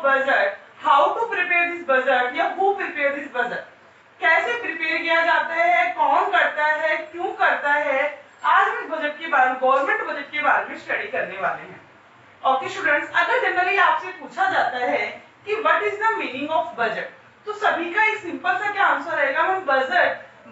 Budget, how to prepare this budget या who prepare this budget, कैसे prepare किया जाता है, कौन करता है, क्यों करता है, आज हम बजट के बारे में, गवर्नमेंट बजट के बारे में स्टडी करने वाले हैं। ओके स्टूडेंट्स, अगर जनरली आपसे पूछा जाता है कि what is the meaning of budget, तो सभी का एक सिंपल सा क्या आंसर रहेगा, ma'am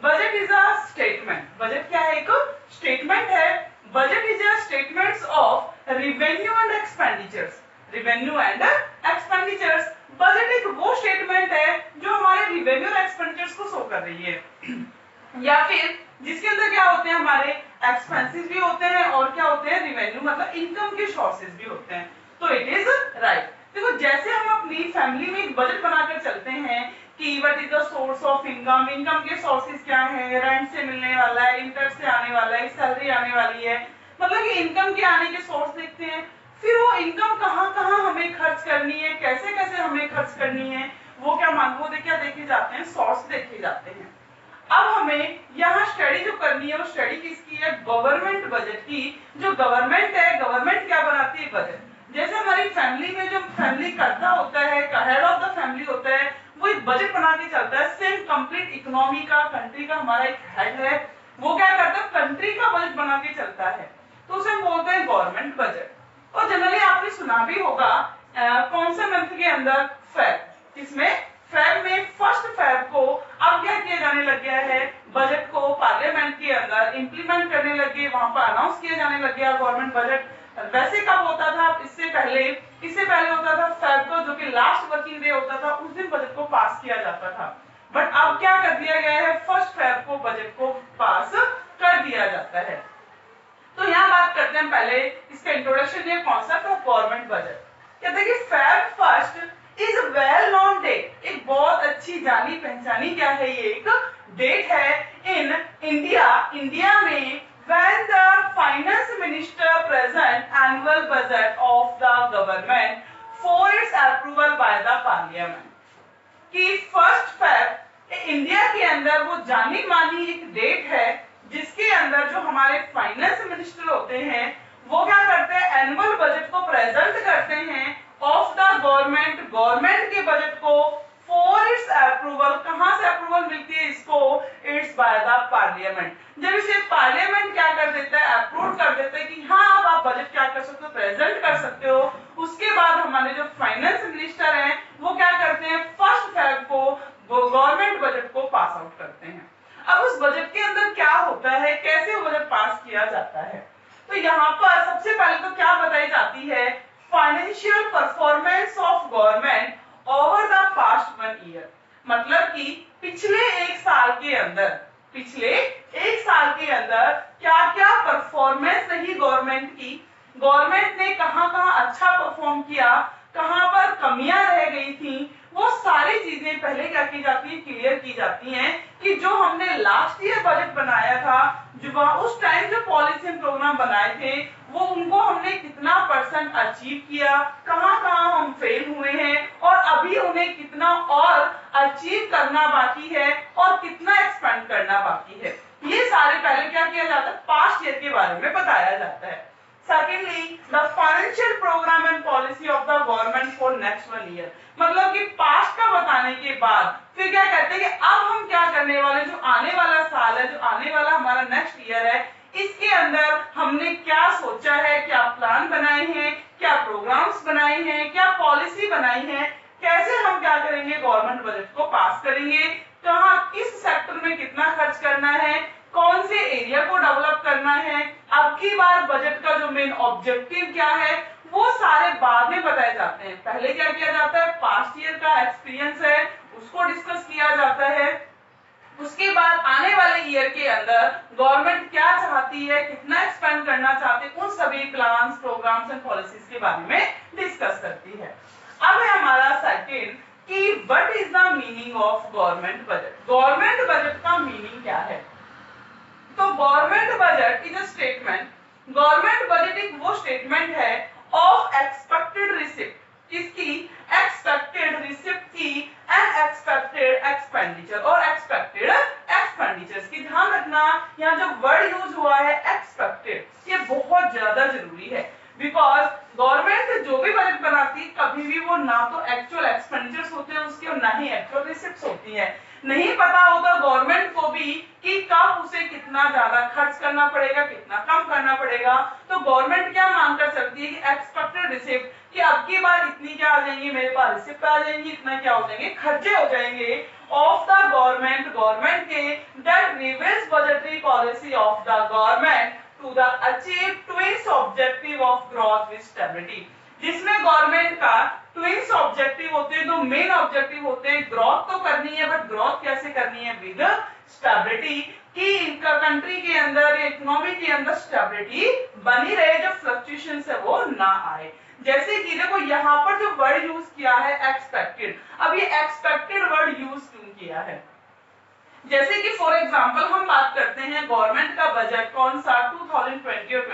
budget is a statement. Budget क्या है, एक स्टेटमेंट है। Budget is a statements of revenue and expenditures, revenue and expenditures. Budget एक वो स्टेटमेंट है जो हमारे रेवेन्यू और एक्सपेंडिचर्स को शो कर रही है या फिर जिसके अंदर क्या होते हैं, हमारे एक्सपेंसेस भी होते हैं और क्या होते हैं, रेवेन्यू मतलब इनकम के सोर्सेज भी होते हैं। तो इट इज राइट। देखो जैसे हम अपनी फैमिली में एक बजट बनाकर चलते हैं कि what is the source of income, income के सोर्सेज क्या है, रेंट से मिलने वाला है, इंटरेस्ट से आने वाला है, सैलरी आने वाली है, मतलब कि इनकम के आने के सोर्स देखते हैं। फिर वो इनकम कहाँ कहाँ हमें खर्च करनी है, कैसे कैसे हमें खर्च करनी है, वो क्या देखे जाते हैं, सोर्स देखे जाते हैं। अब हमें यहाँ स्टडी जो करनी है वो स्टडी किसकी है, गवर्नमेंट बजट की। जो गवर्नमेंट है, गवर्नमेंट क्या बनाती है, बजट। जैसे हमारी फैमिली में जो फैमिली कर्ता होता है, हेड ऑफ द फैमिली होता है, वो एक बजट बना के चलता है। सेम कंप्लीट इकोनॉमी का, कंट्री का हमारा एक हेड है, वो क्या करता है, कंट्री का बजट बना के चलता है, तो उसे हम बोलते हैं गवर्नमेंट बजट। और जनरली आपने सुना भी होगा कौन से मंथ के अंदर, फेब, किसमें, फेब में, फर्स्ट फेब को अब क्या किया जाने लग गया है, बजट को पार्लियामेंट के अंदर इंप्लीमेंट करने लगे, वहां पर अनाउंस किया जाने लग गया गवर्नमेंट बजट। वैसे कब होता था, इससे पहले होता था फेब को, जो कि लास्ट वर्किंग डे होता था, उस दिन बजट को पास किया जाता था। बट अब क्या कर दिया गया है, फर्स्ट फेब को बजट को पास कर दिया जाता है। तो यहाँ बात करते हैं पहले इसका इंट्रोडक्शन, ये कॉन्सेप्ट ऑफ गवर्नमेंट बजट। कहते हैं कि Feb first is well known date, एक बहुत अच्छी जानी पहचानी क्या है, ये एक डेट है इन इंडिया में, when the finance minister present annual budget of the government for its approval by the parliament। कि फर्स्ट फेब इंडिया के अंदर वो जानी मानी एक डेट है जिसके अंदर जो हमारे फाइनेंस मिनिस्टर होते हैं वो क्या करते हैं, एनुअल बजट को प्रेजेंट करते हैं ऑफ द गवर्नमेंट के बजट को फॉर इट्स अप्रूवल। कहां से अप्रूवल मिलती है इसको, इट्स बाय द पार्लियामेंट। जब इसे पार्लियामेंट क्या कर देता है, अप्रूव कर देता है कि हाँ अब आप बजट क्या कर सकते हो, प्रेजेंट कर सकते हो, उसके बाद हमारे जो फाइनेंस मिनिस्टर हैं वो क्या करते हैं, फर्स्ट फेब को गवर्नमेंट बजट को पास आउट करते हैं। अब उस बजट के अंदर क्या होता है, कैसे वो बजट पास किया जाता है, तो यहाँ पर सबसे पहले तो क्या बताई जाती है, financial performance of government over the past 1 year. मतलब कि पिछले एक साल के अंदर क्या क्या परफॉर्मेंस रही गवर्नमेंट की, गवर्नमेंट ने कहां कहां अच्छा परफॉर्म किया, कहां पर कमियां रह गई थी, वो सारी चीजें पहले क्या की जाती है, क्लियर की जाती हैं कि जो हमने लास्ट ईयर बजट बनाया था, जो उस टाइम जो पॉलिसी एंड प्रोग्राम बनाए थे, वो उनको हमने कितना परसेंट अचीव किया, कहां कहां हम फेल हुए हैं और अभी उन्हें कितना और अचीव करना बाकी है और कितना एक्सपेंड करना बाकी है। ये सारे पहले क्या किया जाता है, पास्ट ईयर के बारे में बताया जाता है। Secondly, the financial program and policy of the government for next 1 year। मतलब कि पास्ट का बताने के बाद फिर क्या कहते हैं कि अब हम क्या करने वाले, जो आने वाला साल है, जो आने वाला हमारा नेक्स्ट ईयर है, इसके अंदर हमने क्या सोचा है, क्या प्लान बनाए हैं, क्या प्रोग्राम्स बनाए हैं, क्या पॉलिसी बनाई है, कैसे हम क्या करेंगे, गवर्नमेंट बजट को पास करेंगे, कहाँ किस सेक्टर में कितना खर्च करना है, कौन से एरिया को डेवलप करना है, अब की बार बजट का जो मेन ऑब्जेक्टिव क्या है, वो सारे बाद में बताए जाते हैं। पहले क्या किया जाता है, पास्ट ईयर का एक्सपीरियंस है उसको डिस्कस किया जाता है, उसके बाद आने वाले ईयर के अंदर गवर्नमेंट क्या चाहती है, कितना एक्सपेंड करना चाहती है, उन सभी प्लान्स, प्रोग्राम्स एंड पॉलिसीज के बारे में डिस्कस करती है। अब है हमारा सेकंड कि what is the meaning of government budget. Government budget का मीनिंग क्या है, तो government budget is a statement, government budget एक वो स्टेटमेंट है ऑफ एक्सपेक्टेड रिसिप्ट, किसकी, एक्सपेक्टेड रिसिप्ट की, एंड एक्सपेक्टेड एक्सपेंडिचर और एक्सपेक्टेड एक्सपेंडिचर्स की। ध्यान रखना यहाँ जो वर्ड यूज हुआ है एक्सपेक्टेड, ये बहुत ज्यादा जरूरी है, बिकॉज गवर्नमेंट जो भी बजट बनाती कभी भी वो ना तो ही एक्चुअल रिसिप्ट्स होती हैं। नहीं पता होगा गवर्नमेंट को भी कि कब उसे कितना ज्यादा खर्च करना पड़ेगा, कितना कम करना पड़ेगा। तो गवर्नमेंट क्या मांग कर सकती है कि एक्सपेक्टेड रिसिप्ट, कि अब की बार इतनी क्या आ जाएंगी मेरे पास रिसिप्ट आ जाएंगी, इतना क्या हो जाएंगे खर्चे हो जाएंगे ऑफ द गवर्नमेंट के that reveals budgetary policy of the government to the achieve twins objective of growth with stability, जिसमें गवर्नमेंट का ट्विन्स ऑब्जेक्टिव होते हैं, दो मेन ऑब्जेक्टिव होते हैं, ग्रोथ तो करनी है बट ग्रोथ कैसे करनी है विद स्टेबिलिटी, कि इनका कंट्री के अंदर इकोनॉमी के अंदर स्टेबिलिटी बनी रहे, जो फ्लक्चुएशन है वो ना आए। जैसे कि देखो यहाँ पर जो वर्ड यूज किया है एक्सपेक्टेड, अब ये एक्सपेक्टेड वर्ड यूज क्यों किया है? जैसे कि फॉर एग्जांपल हम बात करते हैं गवर्नमेंट का बजट कौन सा 2020 और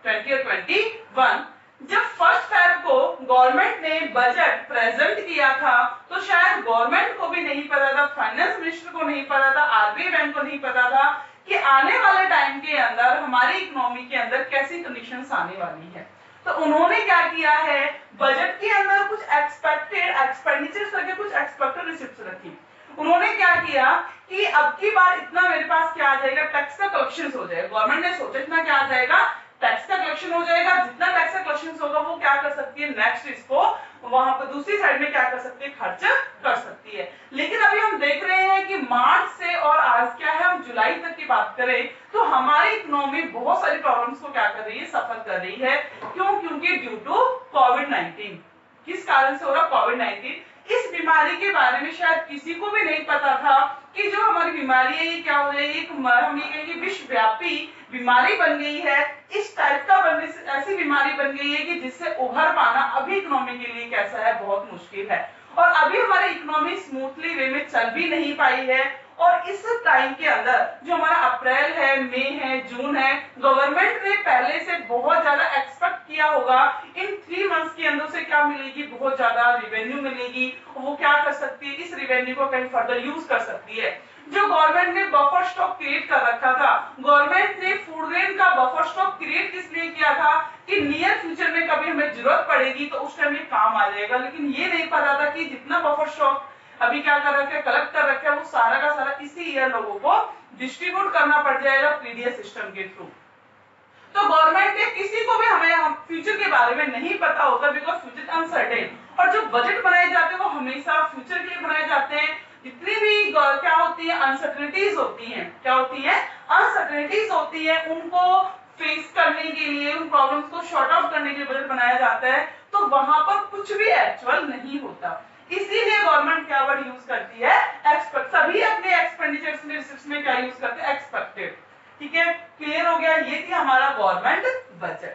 21 जब फर्स्ट फेब को गवर्नमेंट ने बजट प्रेजेंट किया था तो शायद गवर्नमेंट को भी नहीं पता था, फाइनेंस मिनिस्टर को नहीं पता था, आरबीआई बैंक को नहीं पता था कि आने वाले टाइम के अंदर हमारी इकोनॉमी के अंदर कैसी कंडीशंस आने वाली है। तो उन्होंने क्या किया है, बजट के अंदर कुछ एक्सपेक्टेड एक्सपेंडिचर्स रखे, कुछ एक्सपेक्टेड रिसिप्ट्स रखी। उन्होंने क्या किया कि अब की बार इतना मेरे पास क्या आ जाएगा, टैक्स का कलेक्शन हो जाएगा। गवर्नमेंट ने सोचा इतना क्या आ जाएगा, टैक्स का कलेक्शन हो जाएगा। जितना टैक्स का कलेक्शन होगा वो क्या कर सकती है, नेक्स्ट इसको वहां पर दूसरी साइड में क्या कर सकती है, खर्च कर सकती है। लेकिन अभी हम देख रहे हैं कि मार्च से और आज क्या है, हम जुलाई तक की बात करें तो हमारी इकोनॉमी बहुत सारी प्रॉब्लम्स को क्या कर रही है, सफर कर रही है। क्यों? क्योंकि ड्यू टू कोविड-19। किस कारण से हो रहा, कोविड-19। इस बीमारी के बारे में शायद किसी को भी नहीं पता था कि जो हमारी बीमारी है ये क्या हो रही है, हम ये कहेंगे विश्वव्यापी बीमारी बन गई है। इस टाइप का बनने से ऐसी बीमारी बन गई है कि जिससे उभर पाना अभी इकोनॉमी के लिए कैसा है, बहुत मुश्किल है। और अभी हमारी इकोनॉमी स्मूथली वे में चल भी नहीं पाई है। और इस टाइम के अंदर जो हमारा अप्रैल है, मई है, जून है, गवर्नमेंट ने पहले से बहुत ज्यादा एक्सपेक्ट किया होगा इन 3 मंथ्स के अंदर से क्या मिलेगी, बहुत ज्यादा रिवेन्यू मिलेगी। वो क्या कर सकती है, इस रिवेन्यू को कहीं फर्दर यूज कर सकती है। जो गवर्नमेंट ने बफर स्टॉक क्रिएट कर रखा था, गवर्नमेंट ने फूड ग्रेन का बफर स्टॉक क्रिएट किस लिए किया था कि नियर फ्यूचर में कभी हमें जरूरत पड़ेगी तो उस टाइम ये काम आ जाएगा। लेकिन ये नहीं पता था कि जितना बफर स्टॉक अभी क्या कर रखा है, कलेक्ट कर रखा है, वो सारा का सारा इसी ईयर लोगों को डिस्ट्रीब्यूट करना पड़ जाएगा पीडीएस सिस्टम के थ्रू। तो गवर्नमेंट ने किसी को भी हमें फ्यूचर के बारे में नहीं पता होता, बिकॉज फ्यूचर अनसर्टेन। और जो बजट बनाए जाते हैं वो हमेशा फ्यूचर के लिए बनाए जाते हैं। जितनी भी क्या होती है, अनसर्टेनिटीज होती हैं, क्या होती है, अनसर्टेनिटीज होती है, उनको फेस करने के लिए, उन प्रॉब्लम्स को शॉर्ट आउट करने के लिए बजट बनाया जाता है। तो वहां पर कुछ भी एक्चुअल नहीं होता, इसीलिए गवर्नमेंट क्या वर्ड यूज करती है, एक्सपेक्ट। सभी अपने एक्सपेंडिचर्स में रिसिप्ट्स में क्या यूज करते हैं, एक्सपेक्टेड। ठीक है, क्लियर हो गया, ये थी हमारा गवर्नमेंट बजट।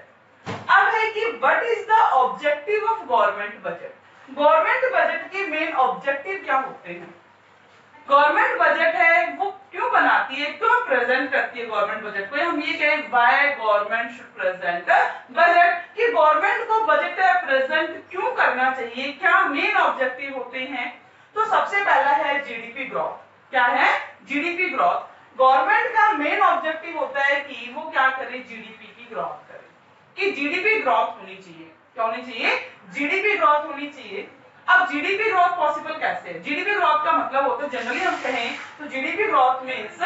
अब है कि what is the objective of government budget. Government budget के मेन ऑब्जेक्टिव क्या होते हैं? गवर्नमेंट बजट है वो क्यों बनाती है, क्यों प्रेजेंट करती है गवर्नमेंट बजट को? हम ये कहें why government should present budget, कि गवर्नमेंट को बजट प्रेजेंट क्यों करना चाहिए, क्या मेन ऑब्जेक्टिव होते हैं? तो सबसे पहला है जीडीपी ग्रोथ। क्या है, जीडीपी ग्रोथ। गवर्नमेंट का मेन ऑब्जेक्टिव होता है कि वो क्या करे, जीडीपी की ग्रोथ करे, कि जीडीपी ग्रोथ होनी चाहिए। क्या होनी चाहिए, जीडीपी ग्रोथ होनी चाहिए। अब जीडीपी ग्रोथ पॉसिबल कैसे है? जीडीपी ग्रोथ का मतलब होता है, जनरली हम कहें तो GDP growth means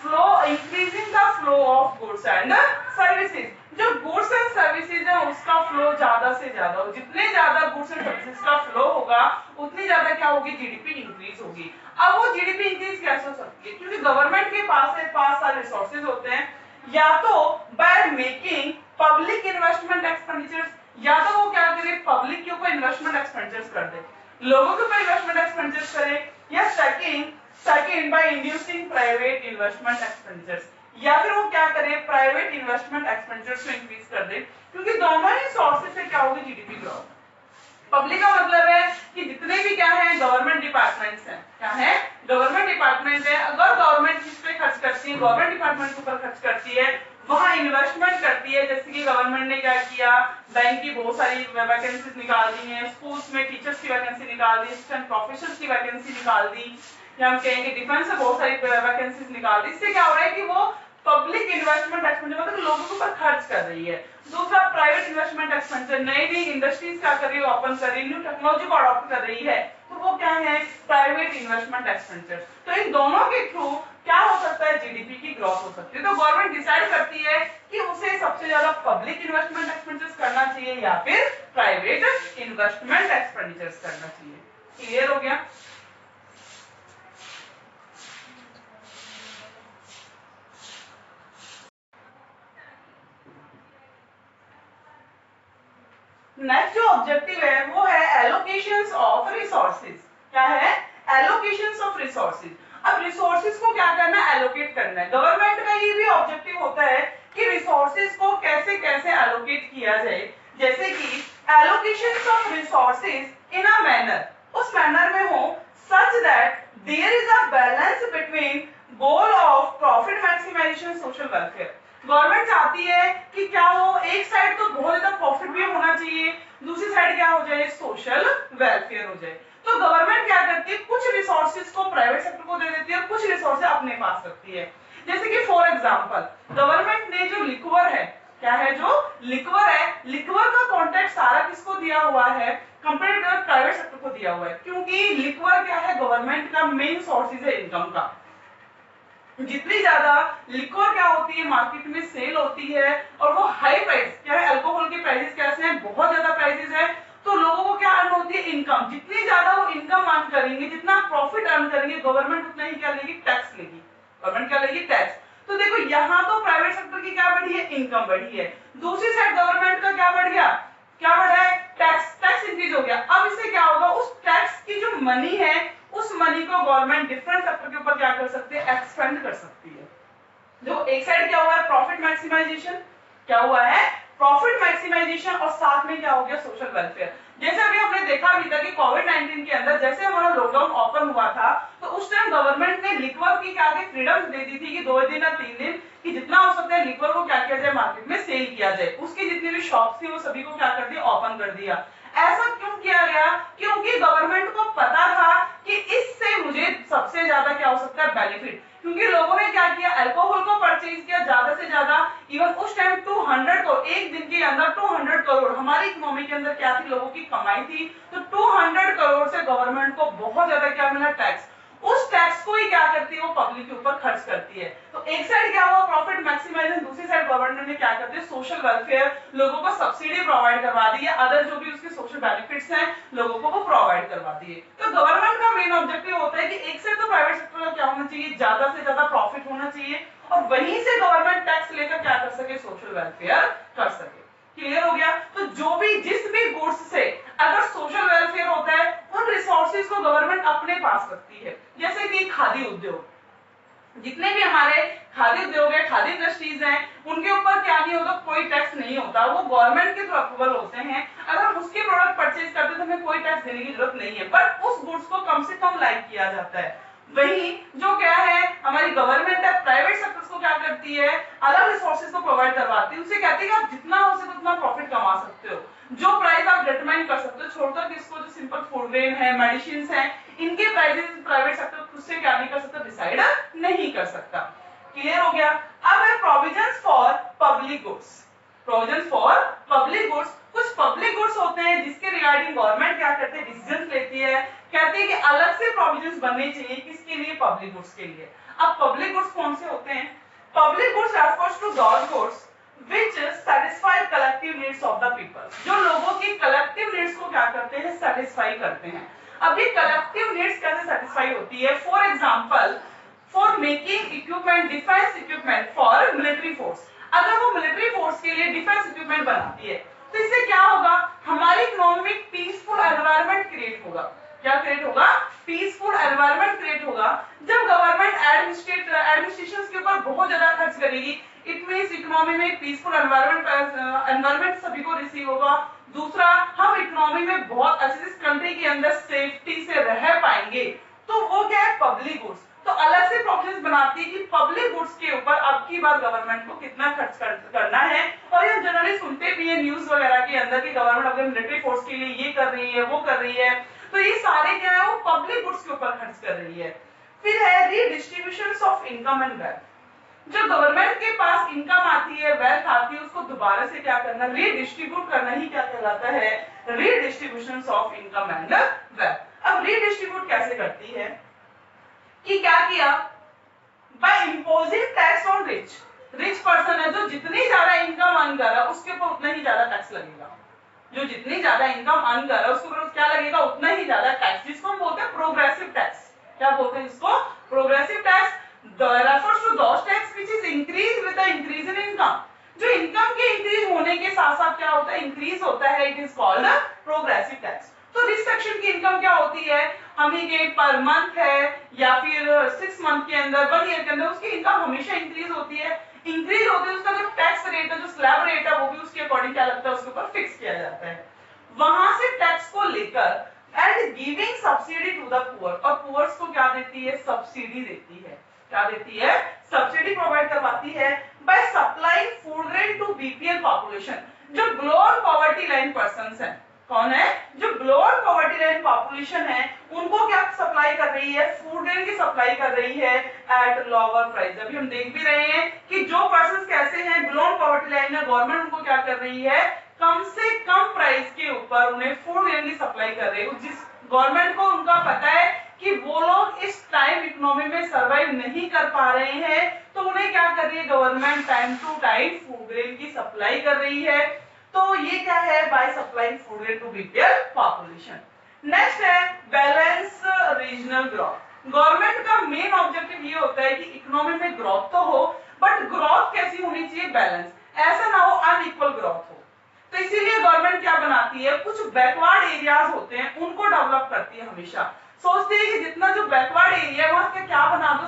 flow, increasing the flow of goods and services. जो गुड्स एंड सर्विसेज है उसका फ्लो ज्यादा से ज्यादा हो, जितने ज्यादा गुड्स एंड सर्विसेज का फ्लो होगा उतनी ज्यादा क्या होगी, जीडीपी इंक्रीज होगी। अब वो जीडीपी इंक्रीज कैसे हो सकती है? क्योंकि गवर्नमेंट के पास सारे रिसोर्सेज होते हैं, या तो by making public investment expenditures, या तो वो क्या करे, पब्लिक के ऊपर इन्वेस्टमेंट एक्सपेंडिचर्स कर दे, लोगों के ऊपर इन्वेस्टमेंट एक्सपेंडिचर्स करे, या second by inducing private investment expenditures, या फिर वो क्या करे, प्राइवेट इन्वेस्टमेंट एक्सपेंडिचर्स को इंक्रीज कर दे। क्योंकि दोनों ही सोर्सेज से क्या होगी, जीडीपी ग्रोथ। पब्लिक का मतलब है कि जितने भी क्या है, गवर्नमेंट डिपार्टमेंट्स हैं, क्या है, गवर्नमेंट डिपार्टमेंट है। अगर गवर्नमेंट किस पे खर्च करती है, गवर्नमेंट डिपार्टमेंट के ऊपर खर्च करती है, वहां इन्वेस्टमेंट करती है। जैसे कि गवर्नमेंट ने क्या किया, बैंक की बहुत सारी वैकेंसीज निकाल दी हैं, स्कूल्स में टीचर्स की वैकेंसी निकाल दी, असिस्टेंट प्रोफेसर्स की वैकेंसी निकाल दी, या हम कहेंगे डिफेंस में बहुत सारी वैकेंसीज निकाल दी। इससे क्या हो रहा है कि वो पब्लिक इन्वेस्टमेंट एक्सपेंडिचर मतलब लोगों के ऊपर खर्च कर रही है। दूसरा प्राइवेट इन्वेस्टमेंट एक्सपेंडिचर, नई नई इंडस्ट्रीज क्या कर रही है, ओपन कर रही है, न्यू टेक्नोलॉजी को अडॉप्ट कर रही है, तो वो क्या है, प्राइवेट इन्वेस्टमेंट एक्सपेंडिचर। तो इन दोनों के थ्रू क्या हो सकता है, जीडीपी की ग्रोथ हो सकती है। तो गवर्नमेंट डिसाइड करती है कि उसे सबसे ज्यादा पब्लिक इन्वेस्टमेंट एक्सपेंडिचर्स करना चाहिए या फिर प्राइवेट इन्वेस्टमेंट एक्सपेंडिचर्स करना चाहिए। क्लियर हो गया? नेक्स्ट जो ऑब्जेक्टिव है वो है एलोकेशंस ऑफ रिसोर्सेज। क्या है? Allocations of resources. अब रिसोर्सेज को क्या करना है, एलोकेट करना है। गवर्नमेंट का ये भी ऑब्जेक्टिव होता है कि रिसोर्सेज को कैसे कैसे एलोकेट किया जाए, जैसे कि allocations of resources in a manner, उस मैनर में हो such that there is a balance between goal of profit maximization social welfare. Government चाहती है कि क्या हो, एक साइड तो बहुत ज्यादा प्रॉफिट भी होना चाहिए, दूसरी साइड क्या हो जाए, सोशल वेलफेयर हो जाए। तो गवर्नमेंट क्या करती है, कुछ रिसोर्सेज को प्राइवेट सेक्टर को दे देती है और कुछ रिसोर्सेज अपने पास रखती है। जैसे कि फॉर एग्जांपल गवर्नमेंट ने जो लिक्वर है, क्या है, जो लिक्वर है, लिक्वर का कॉन्ट्रैक्ट सारा किसको दिया हुआ है, कंपेयर टू प्राइवेट सेक्टर को दिया हुआ है, क्योंकि लिक्वर क्या है, गवर्नमेंट का मेन सोर्सेज है इनकम का। जितनी ज्यादा लिक्वर क्या होती है, मार्केट में सेल होती है और वो हाई प्राइस, क्या है, अल्कोहल के प्राइसेस कैसे हैं, बहुत ज्यादा प्राइसेस है, तो लोगों को क्या अर्न होती है, इनकम। जितनी ज्यादा वो इनकम अर्न करेंगे, जितना प्रॉफिट अर्न करेंगे, गवर्नमेंट उतना ही क्या लेगी, टैक्स लेगी। गवर्नमेंट क्या लेगी, टैक्स। तो देखो यहाँ तो प्राइवेट सेक्टर की क्या बढ़ी है, इनकम बढ़ी है, दूसरी साइड गवर्नमेंट का क्या बढ़ गया, क्या बढ़ा है, टैक्स, टैक्स इंक्रीज हो गया। अब इससे क्या होगा, उस टैक्स की जो मनी है, उस मनी को गवर्नमेंट डिफरेंट सेक्टर के ऊपर क्या कर सकती है, एक्सपेंड कर सकती है। जो एक साइड क्या हुआ है, प्रॉफिट मैक्सिमाइजेशन, क्या हुआ है, प्रॉफिट मैक्सिमाइजेशन, और साथ में क्या हो गया, सोशल वेलफेयर। जैसे अभी हमने देखा भी था कि कोविड-19 के अंदर जैसे हमारा लॉकडाउन ओपन हुआ था, तो उस टाइम गवर्नमेंट ने लिक्वर की क्या है, फ्रीडम दे दी थी कि 2 दिन या 3 दिन कि जितना हो सकता है लिक्वर को क्या किया जाए, मार्केट में सेल किया जाए। उसकी जितनी भी शॉप्स थी वो सभी को क्या कर दिया, ओपन कर दिया। ऐसा क्यों किया गया, क्योंकि गवर्नमेंट को पता था कि इससे मुझे सबसे ज्यादा क्या हो सकता है, बेनिफिट। क्योंकि लोगों ने क्या किया, अल्कोहल को परचेज किया ज्यादा से ज्यादा। इवन उस टाइम 200 को एक दिन के अंदर 200 करोड़ हमारी इकोनॉमी के अंदर क्या थी, लोगों की कमाई थी, तो 200 करोड़ से गवर्नमेंट को बहुत ज्यादा क्या मिला, टैक्स। उस टैक्स को ही क्या करती है, वो पब्लिक के ऊपर खर्च करती है। तो एक साइड क्या हुआ, प्रॉफिट मैक्सिमाइजेशन, दूसरी साइड गवर्नमेंट ने क्या करती है, सोशल वेलफेयर, लोगों को सब्सिडी प्रोवाइड करवा दी है, अदर जो भी उसके सोशल बेनिफिट्स हैं लोगों को वो प्रोवाइड करवा दिए। तो गवर्नमेंट का मेन ऑब्जेक्टिव होता है कि एक से तो प्राइवेट सेक्टर का क्या होना चाहिए, ज्यादा से ज्यादा प्रॉफिट होना चाहिए, और वहीं से गवर्नमेंट टैक्स लेकर क्या कर सके, सोशल वेलफेयर कर सके। क्लियर हो गया? तो जो भी जिस भी गुड्स से अगर सोशल वेलफेयर होता है, उन रिसोर्सेज को गवर्नमेंट अपने पास रखती है। जैसे कि खादी उद्योग, जितने भी हमारे खादी उद्योग है, खादी इंडस्ट्रीज हैं, उनके ऊपर क्या नहीं होता, कोई टैक्स नहीं होता, वो गवर्नमेंट के थ्रू अप्रूवल होते हैं। अगर हम उसके प्रोडक्ट परचेज करते हैं तो हमें कोई टैक्स देने की जरूरत नहीं है, बट उस गुड्स को कम से कम लाइक किया जाता है। वही जो क्या है, हमारी गवर्नमेंट है, प्राइवेट सेक्टर्स को क्या करती है, अलग रिसोर्सेज को प्रोवाइड करवाती है, उनसे कहती है कि आप जितना हो सके उतना प्रॉफिट कमा सकते हो, जो प्राइस आप डिटरमाइन कर सकते हो, छोड़कर किसको, जो सिंपल फूड ग्रेन है, मेडिसिन है, इनके प्राइसेस प्राइवेट सेक्टर खुद से क्या नहीं कर सकता, डिसाइड नहीं कर सकता। क्लियर हो गया? अब है provisions for public goods. Provisions for public goods, कुछ पब्लिक गुड्स होते हैं जिसके रिगार्डिंग गवर्नमेंट क्या करती है, डिसीजंस लेती है, कहती है कि अलग से प्रोविजंस बनने चाहिए, किसके लिए, पब्लिक गुड्स के लिए। अब पब्लिक गुड्स कौन से होते हैं, public goods refers to those goods which satisfy collective needs of the people, जो लोगों की कलेक्टिव नीड्स को क्या करते हैं, सेटिस्फाई करते हैं। अब ये कलेक्टिव नीड्स कैसे सेटिस्फाई होती है, for example for making equipment, defence equipment for military force, अगर वो मिलिट्री फोर्स के लिए डिफेंस इक्विपमेंट बनाती है तो इससे क्या होगा, हमारी इकोनॉमी में पीसफुल एनवायरनमेंट क्रिएट होगा। क्या क्रिएट होगा, पीसफुल एनवायरनमेंट क्रिएट होगा। जब गवर्नमेंट एडमिनिस्ट्रेशन के ऊपर बहुत ज्यादा खर्च करेगी, इट मींस इकोनॉमी में पीसफुल एनवायरनमेंट सभी को रिसीव होगा। दूसरा, हम इकोनॉमी में बहुत अच्छे से कंट्री के अंदर सेफ्टी से रह पाएंगे, तो वो क्या है, पब्लिक गुड्स। तो अलग से प्रोविजंस बनाती है कि पब्लिक गुड्स के ऊपर अब की बार गवर्नमेंट को कितना खर्च करना है, और ये जनरली सुनते भी है न्यूज वगैरह के अंदर कि गवर्नमेंट अपने मिलिट्री फोर्स के लिए ये कर रही है, वो कर रही है, तो ये सारे क्या है, वो पब्लिक गुड्स के ऊपर खर्च कर रही है। फिर है redistribution of income and wealth, जो गवर्नमेंट के पास इनकम आती है, वेल्थ आती है, उसको दोबारा से क्या करना, रीडिस्ट्रीब्यूट करना ही क्या कहलाता है, redistribution of income and wealth. अब रीडिस्ट्रीब्यूट कैसे करती है कि क्या किया, by imposing tax on rich. Rich person है जो जितनी ज्यादा इनकम अर्न कर रहा है उसके ऊपर उतना ही ज्यादा टैक्स लगेगा, जो जितनी ज्यादा इनकम अर्न कर रहा है उसके ऊपर क्या लगेगा, उतना ही ज्यादा टैक्स, जिसको हम बोलते हैं प्रोग्रेसिव टैक्स। क्या बोलते हैं इसको, progressive tax refers to those tax which is increase with the increase in income। जो इनकम के इंक्रीज होने के साथ साथ क्या होता है, इंक्रीज होता है, it is called progressive tax. तो रिच सेक्शन की इनकम क्या होती है, हमें के पर मंथ है या फिर 6 मंथ के अंदर 1 ईयर के अंदर उसकी इनकम हमेशा इंक्रीज होती है, इंक्रीज होती है, उसका जो टैक्स रेट है, जो स्लैब रेट है, वो भी उसके अकॉर्डिंग क्या लगता है, उसके ऊपर फिक्स किया जाता है। वहां से टैक्स को लेकर and giving subsidy to the poor, और पुअर्स को क्या देती है, सब्सिडी देती है। क्या देती है, सब्सिडी प्रोवाइड करवाती है by supplying food grain to BPL population. जो बिलो पॉवर्टी लाइन पर्संस हैं, कौन है, जो बिलो पॉवर्टी लाइन पॉपुलेशन है, उनको क्या सप्लाई कर रही है, फूड ग्रेन की सप्लाई कर रही है एट लोअर प्राइस। अभी हम देख भी रहे हैं कि जो पर्संस कैसे हैं, बिलो पॉवर्टी लाइन में, गवर्नमेंट उनको क्या कर रही है, कम से कम प्राइस के ऊपर उन्हें फूड ग्रेन की सप्लाई कर रही है। जिस गवर्नमेंट को उनका पता है कि वो लोग इस टाइम इकोनॉमी में सरवाइव नहीं कर पा रहे हैं, तो उन्हें क्या कर रही है government, time to time food grain की सप्लाई कर रही है। तो ये क्या है, by supplying food grain to BPL population. Next है बैलेंस रीजनल ग्रोथ। गवर्नमेंट का मेन ऑब्जेक्टिव ये होता है कि इकोनॉमी में ग्रोथ तो हो, बट ग्रोथ कैसी होनी चाहिए, बैलेंस, ऐसा ना हो अनइक्वल ग्रोथ हो। तो इसीलिए गवर्नमेंट क्या बनाती है, कुछ बैकवर्ड एरियाज होते हैं उनको डेवलप करती है, हमेशा सोचती है कि जितना जो बैकवर्ड एरिया है वहां क्या बना दो,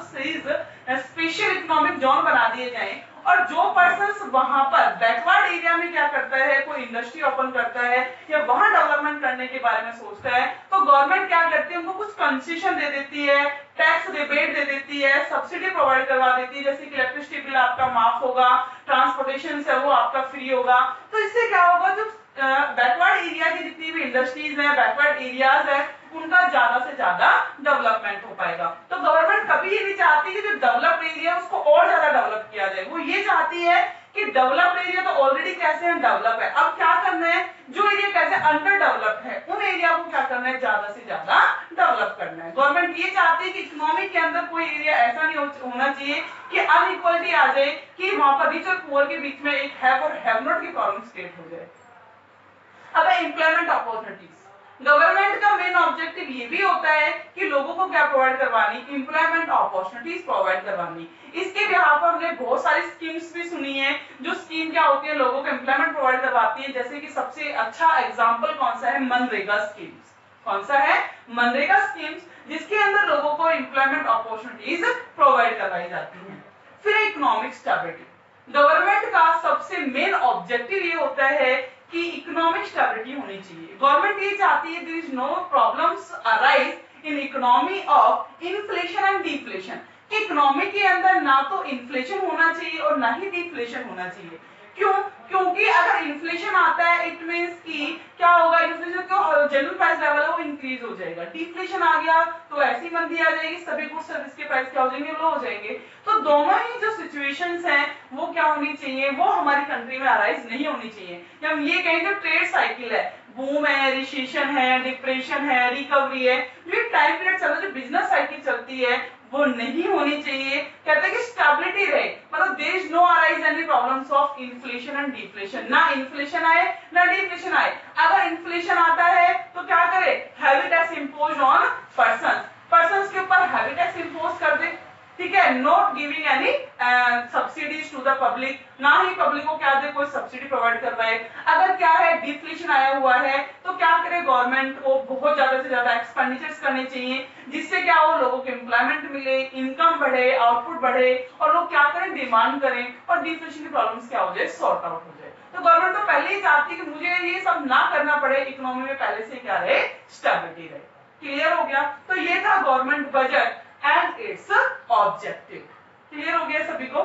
स्पेशल इकोनॉमिक जोन बना दिए जाएं, और जो पर्सन्स वहां पर बैकवर्ड एरिया में क्या करता है, कोई इंडस्ट्री ओपन करता है या वहां डेवलपमेंट करने के बारे में सोचता है, तो गवर्नमेंट क्या करती है, उनको कुछ कंसेशन दे देती है, टैक्स रिबेट दे देती है, सब्सिडी प्रोवाइड करवा देती है, जैसे कि इलेक्ट्रिसिटी बिल आपका माफ होगा, ट्रांसपोर्टेशन है वो आपका फ्री होगा। तो इससे क्या होगा, जो बैकवर्ड एरिया की जितनी भी इंडस्ट्रीज है, बैकवर्ड एरियाज है, उनका ज्यादा से ज्यादा डेवलपमेंट हो पाएगा। तो गवर्नमेंट कभी ये नहीं चाहती कि जो डेवलप्ड एरिया उसको और ज्यादा डेवलप किया जाए, वो ये चाहती है कि डेवलप्ड एरिया तो ऑलरेडी कैसे है, डेवलप है, अब क्या करना है, जो एरिया कैसे अंडर डेवलप्ड है उन एरिया को क्या करना है, ज्यादा से ज्यादा डेवलप करना है। गवर्नमेंट ये चाहती है कि इकोनॉमी के अंदर कोई एरिया ऐसा नहीं होना चाहिए कि अनइक्वालिटी आ जाए, कि वहां पर रिच और पुअर के बीच में एक हैव और हैव नॉट की प्रॉब्लम क्रिएट हो जाए। अब एम्प्लॉयमेंट अपॉर्चुनिटीज, गवर्नमेंट का मेन ऑब्जेक्टिव ये भी होता है कि लोगों को क्या प्रोवाइड करवानी, एम्प्लॉयमेंट अपॉर्चुनिटीज प्रोवाइड करवानी। इसके बिहाफ पर हमने बहुत सारी स्कीम्स भी सुनी है, जो स्कीम क्या होती है, लोगों को एम्प्लॉयमेंट प्रोवाइड करवाती है। जैसे कि सबसे अच्छा एग्जांपल कौन सा है, मनरेगा स्कीम्स। कौन सा है, मनरेगा स्कीम्स, जिसके अंदर लोगों को एम्प्लॉयमेंट अपॉर्चुनिटीज प्रोवाइड करवाई जाती हैं। फिर इकोनॉमिक स्टेबिलिटी, गवर्नमेंट का सबसे मेन ऑब्जेक्टिव ये होता है कि इकोनॉमिक स्टेबिलिटी होनी चाहिए। गवर्नमेंट ये चाहती है there is no problems arise in economy of inflation and deflation, कि इकोनॉमी के अंदर ना तो इन्फ्लेशन होना चाहिए और ना ही डिफ्लेशन होना चाहिए। क्यों, क्योंकि अगर इन्फ्लेशन आता है इट मींस कि क्या होगा, इन्फ्लेशन का जनरल प्राइस लेवल है वो इंक्रीज हो जाएगा, डिफ्लेशन आ गया तो ऐसी मंदी आ जाएगी, सभी गुड्स सर्विस के प्राइस क्या हो जाएंगे, लो हो जाएंगे। तो दोनों ही जो सिचुएशंस हैं वो क्या होनी चाहिए, वो हमारी कंट्री में अराइज नहीं होनी चाहिए। हम ये कहें जो ट्रेड साइकिल है, बूम है, रिसेशन है, डिप्रेशन है, रिकवरी है, जो टाइम पीरियड चल रहा है, जो बिजनेस साइकिल चलती है, वो नहीं होनी चाहिए। कहते हैं कि स्टेबिलिटी रहे, मतलब there is no arise any problems of inflation and deflation, ना इन्फ्लेशन आए ना डिफ्लेशन आए। अगर इन्फ्लेशन आता है तो क्या करे, heavy tax impose on persons के ऊपर हैवी टैक्स इंपोज कर दे, ठीक है, not giving any subsidies to the public, ना ही पब्लिक को क्या दे, कोई सब्सिडी प्रोवाइड करवाए। अगर क्या है, डिफ्लेशन आया हुआ है तो क्या करे, गवर्नमेंट को बहुत ज्यादा से ज्यादा एक्सपेंडिचर्स करने चाहिए, जिससे क्या हो, लोगों को एम्प्लॉयमेंट मिले, इनकम बढ़े, आउटपुट बढ़े, और लोग क्या करें, डिमांड करें, और डिफ्लेशन की प्रॉब्लम्स क्या हो जाए, सॉर्ट आउट हो जाए। तो गवर्नमेंट तो पहले ही चाहती है कि मुझे ये सब ना करना पड़े, इकोनॉमी में पहले से क्या रहे, स्टेबिलिटी रहे। क्लियर हो गया, तो ये था government budget and it's objective. Clear हो गया सभी को।